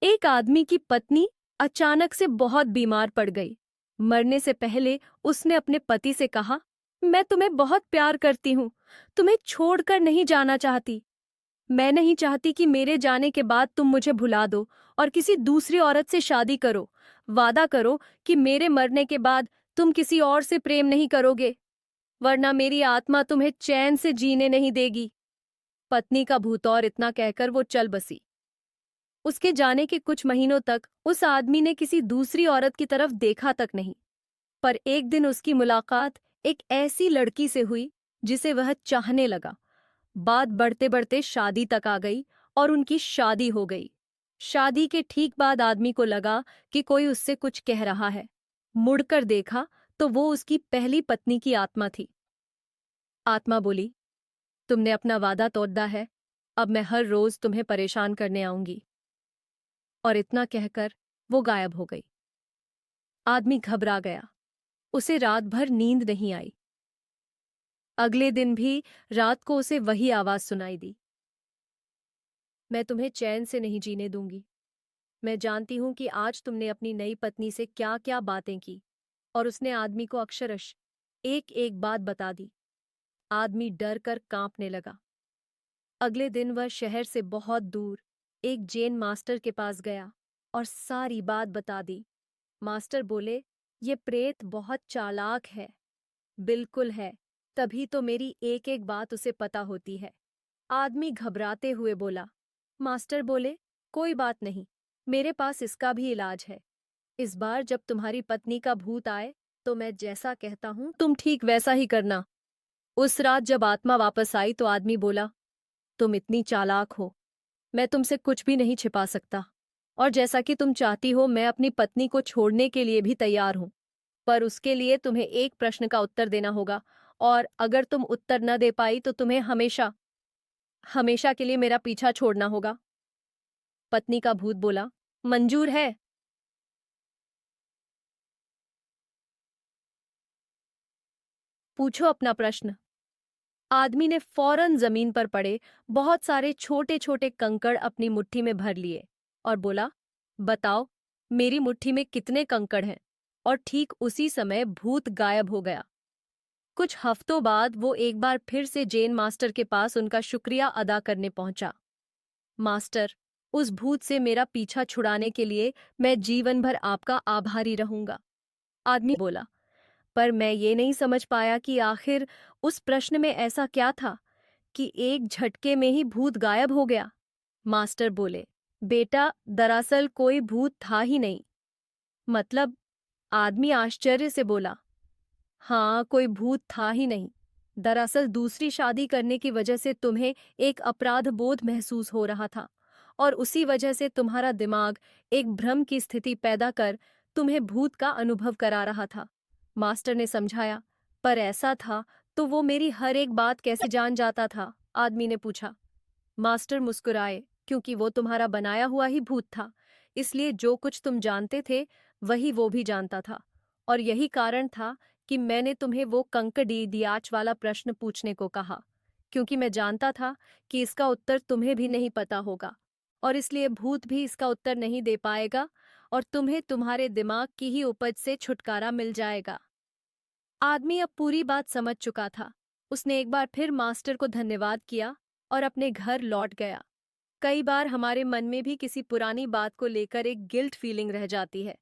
एक आदमी की पत्नी अचानक से बहुत बीमार पड़ गई। मरने से पहले उसने अपने पति से कहा, मैं तुम्हें बहुत प्यार करती हूँ, तुम्हें छोड़कर नहीं जाना चाहती। मैं नहीं चाहती कि मेरे जाने के बाद तुम मुझे भुला दो और किसी दूसरी औरत से शादी करो। वादा करो कि मेरे मरने के बाद तुम किसी और से प्रेम नहीं करोगे, वरना मेरी आत्मा तुम्हें चैन से जीने नहीं देगी। पत्नी का भूतौर इतना कहकर वो चल बसी। उसके जाने के कुछ महीनों तक उस आदमी ने किसी दूसरी औरत की तरफ देखा तक नहीं। पर एक दिन उसकी मुलाकात एक ऐसी लड़की से हुई जिसे वह चाहने लगा। बात बढ़ते बढ़ते शादी तक आ गई और उनकी शादी हो गई। शादी के ठीक बाद आदमी को लगा कि कोई उससे कुछ कह रहा है। मुड़कर देखा तो वो उसकी पहली पत्नी की आत्मा थी। आत्मा बोली, तुमने अपना वादा तोड़ा है, अब मैं हर रोज तुम्हें परेशान करने आऊंगी। और इतना कहकर वो गायब हो गई। आदमी घबरा गया। उसे रात भर नींद नहीं आई। अगले दिन भी रात को उसे वही आवाज सुनाई दी, मैं तुम्हें चैन से नहीं जीने दूंगी। मैं जानती हूं कि आज तुमने अपनी नई पत्नी से क्या क्या बातें की। और उसने आदमी को अक्षरश एक एक बात बता दी। आदमी डर कर कांपने लगा। अगले दिन वह शहर से बहुत दूर एक जैन मास्टर के पास गया और सारी बात बता दी। मास्टर बोले, ये प्रेत बहुत चालाक है। बिल्कुल है, तभी तो मेरी एक एक बात उसे पता होती है। आदमी घबराते हुए बोला। मास्टर बोले, कोई बात नहीं, मेरे पास इसका भी इलाज है। इस बार जब तुम्हारी पत्नी का भूत आए तो मैं जैसा कहता हूं तुम ठीक वैसा ही करना। उस रात जब आत्मा वापस आई तो आदमी बोला, तुम इतनी चालाक हो, मैं तुमसे कुछ भी नहीं छिपा सकता। और जैसा कि तुम चाहती हो मैं अपनी पत्नी को छोड़ने के लिए भी तैयार हूं। पर उसके लिए तुम्हें एक प्रश्न का उत्तर देना होगा, और अगर तुम उत्तर न दे पाई तो तुम्हें हमेशा हमेशा के लिए मेरा पीछा छोड़ना होगा। पत्नी का भूत बोला, मंजूर है। पूछो अपना प्रश्न। आदमी ने फौरन जमीन पर पड़े बहुत सारे छोटे छोटे कंकड़ अपनी मुट्ठी में भर लिए और बोला, बताओ मेरी मुट्ठी में कितने कंकड़ हैं। और ठीक उसी समय भूत गायब हो गया। कुछ हफ्तों बाद वो एक बार फिर से जैन मास्टर के पास उनका शुक्रिया अदा करने पहुंचा। मास्टर, उस भूत से मेरा पीछा छुड़ाने के लिए मैं जीवन भर आपका आभारी रहूंगा। आदमी बोला, पर मैं ये नहीं समझ पाया कि आखिर उस प्रश्न में ऐसा क्या था कि एक झटके में ही भूत गायब हो गया। मास्टर बोले, बेटा दरअसल कोई भूत था ही नहीं। मतलब? आदमी आश्चर्य से बोला, हाँ, कोई भूत था ही नहीं। दरअसल दूसरी शादी करने की वजह से तुम्हें एक अपराध बोध महसूस हो रहा था, और उसी वजह से तुम्हारा दिमाग एक भ्रम की स्थिति पैदा कर तुम्हें भूत का अनुभव करा रहा था। मास्टर ने समझाया, पर ऐसा था तो वो मेरी हर एक बात कैसे जान जाता था? आदमी ने पूछा। मास्टर मुस्कुराए, क्योंकि वो तुम्हारा बनाया हुआ ही भूत था, इसलिए जो कुछ तुम जानते थे वही वो भी जानता था। और यही कारण था कि मैंने तुम्हें वो कंकड़ी दियाच वाला प्रश्न पूछने को कहा, क्योंकि मैं जानता था कि इसका उत्तर तुम्हें भी नहीं पता होगा, और इसलिए भूत भी इसका उत्तर नहीं दे पाएगा और तुम्हें तुम्हारे दिमाग की ही उपज से छुटकारा मिल जाएगा। आदमी अब पूरी बात समझ चुका था। उसने एक बार फिर मास्टर को धन्यवाद किया और अपने घर लौट गया। कई बार हमारे मन में भी किसी पुरानी बात को लेकर एक गिल्ट फीलिंग रह जाती है।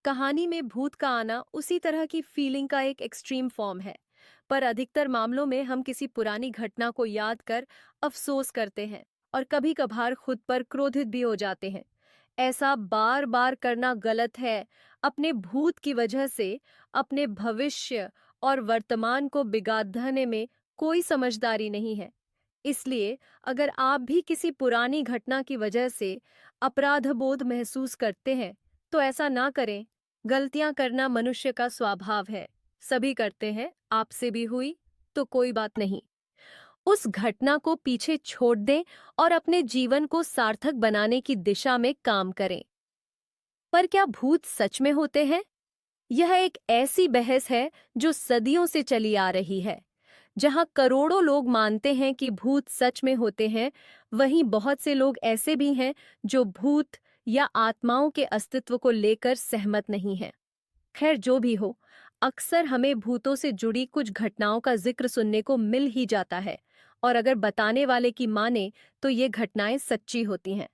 कहानी में भूत का आना उसी तरह की फीलिंग का एक एक्सट्रीम फॉर्म है, पर अधिकतर मामलों में हम किसी पुरानी घटना को याद कर अफसोस करते हैं और कभी कभार खुद पर क्रोधित भी हो जाते हैं। ऐसा बार बार करना गलत है। अपने भूत की वजह से अपने भविष्य और वर्तमान को बिगाड़ने में कोई समझदारी नहीं है। इसलिए अगर आप भी किसी पुरानी घटना की वजह से अपराधबोध महसूस करते हैं तो ऐसा ना करें। गलतियां करना मनुष्य का स्वभाव है, सभी करते हैं, आपसे भी हुई तो कोई बात नहीं। उस घटना को पीछे छोड़ दें और अपने जीवन को सार्थक बनाने की दिशा में काम करें। पर क्या भूत सच में होते हैं? यह एक ऐसी बहस है जो सदियों से चली आ रही है। जहां करोड़ों लोग मानते हैं कि भूत सच में होते हैं, वहीं बहुत से लोग ऐसे भी हैं जो भूत या आत्माओं के अस्तित्व को लेकर सहमत नहीं हैं। खैर जो भी हो, अक्सर हमें भूतों से जुड़ी कुछ घटनाओं का जिक्र सुनने को मिल ही जाता है, और अगर बताने वाले की माने तो ये घटनाएं सच्ची होती हैं।